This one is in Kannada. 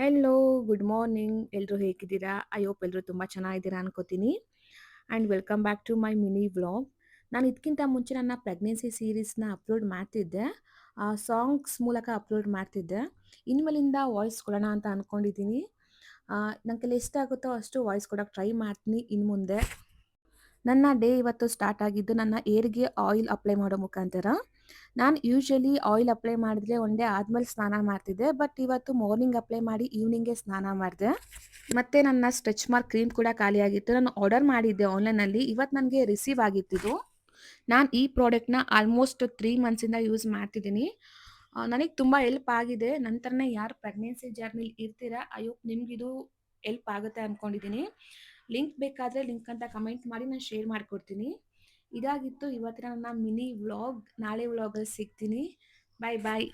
Hello, good morning. ಎಲ್ಲರೂ ಹೇಗಿದ್ದೀರಾ? ಐ ಹೋಪ್ ಎಲ್ಲರೂ ತುಂಬ ಚೆನ್ನಾಗಿದ್ದೀರಾ ಅನ್ಕೋತೀನಿ. And welcome back to my mini vlog. ನಾನು ಇದಕ್ಕಿಂತ ಮುಂಚೆ ನನ್ನ ಪ್ರೆಗ್ನೆನ್ಸಿ ಸೀರೀಸ್ನ ಅಪ್ಲೋಡ್ ಮಾಡ್ತಿದ್ದೆ. ಸಾಂಗ್ಸ್ ಮೂಲಕ ಅಪ್ಲೋಡ್ ಮಾಡ್ತಿದ್ದೆ. ಇನ್ಮೇಲಿಂದ ವಾಯ್ಸ್ ಕೊಡೋಣ ಅಂತ ಅಂದ್ಕೊಂಡಿದ್ದೀನಿ. ನನ್ನ ಕೈಲಿ ಎಷ್ಟಾಗುತ್ತೋ ಅಷ್ಟು ವಾಯ್ಸ್ ಕೊಡೋಕ್ಕೆ ಟ್ರೈ ಮಾಡ್ತೀನಿ ಇನ್ನು ಮುಂದೆ. ನನ್ನ ಡೇ ಇವತ್ತು ಸ್ಟಾರ್ಟ್ ಆಗಿದ್ದು ನನ್ನ ಏರ್ಗೆ ಆಯಿಲ್ ಅಪ್ಲೈ ಮಾಡೋ ಮುಖಾಂತರ. ನಾನು ಯೂಶಲಿ ಆಯಿಲ್ ಅಪ್ಲೈ ಮಾಡಿದ್ರೆ ಒನ್ ಡೇ ಆದಮೇಲೆ ಸ್ನಾನ ಮಾಡ್ತಿದ್ದೆ. ಬಟ್ ಇವತ್ತು ಮಾರ್ನಿಂಗ್ ಅಪ್ಲೈ ಮಾಡಿ ಈವ್ನಿಂಗೇ ಸ್ನಾನ ಮಾಡಿದೆ. ಮತ್ತು ನನ್ನ ಸ್ಟ್ರೆಚ್ ಮಾರ್ಕ್ ಕ್ರೀಮ್ ಕೂಡ ಖಾಲಿಯಾಗಿತ್ತು. ನಾನು ಆರ್ಡರ್ ಮಾಡಿದ್ದೆ ಆನ್ಲೈನಲ್ಲಿ. ಇವತ್ತು ನನಗೆ ರಿಸೀವ್ ಆಗಿತ್ತಿದು. ನಾನು ಈ ಪ್ರಾಡಕ್ಟ್ನ ಆಲ್ಮೋಸ್ಟ್ 3 ಮಂತ್ಸಿಂದ ಯೂಸ್ ಮಾಡ್ತಿದ್ದೀನಿ. ನನಗೆ ತುಂಬ ಹೆಲ್ಪ್ ಆಗಿದೆ. ನನ್ನ ಥರನೇ ಯಾರು ಪ್ರೆಗ್ನೆನ್ಸಿ ಜರ್ನಿಲಿ ಇರ್ತೀರಾ, ಐ ಹೋಪ್ ನಿಮಗಿದು ಹೆಲ್ಪ್ ಆಗುತ್ತೆ ಅಂದ್ಕೊಂಡಿದ್ದೀನಿ. ಲಿಂಕ್ ಬೇಕಾದರೆ ಲಿಂಕ್ ಅಂತ ಕಮೆಂಟ್ ಮಾಡಿ ನಾನು ಶೇರ್ ಮಾಡಿಕೊಡ್ತೀನಿ. ಇದಾಗಿತ್ತು ಇವತ್ತಿನ ನನ್ನ ಮಿನಿ ವ್ಲಾಗ್. ನಾಳೆ ವ್ಲಾಗಲ್ಲಿ ಸಿಗ್ತೀನಿ. ಬಾಯ್ ಬಾಯ್.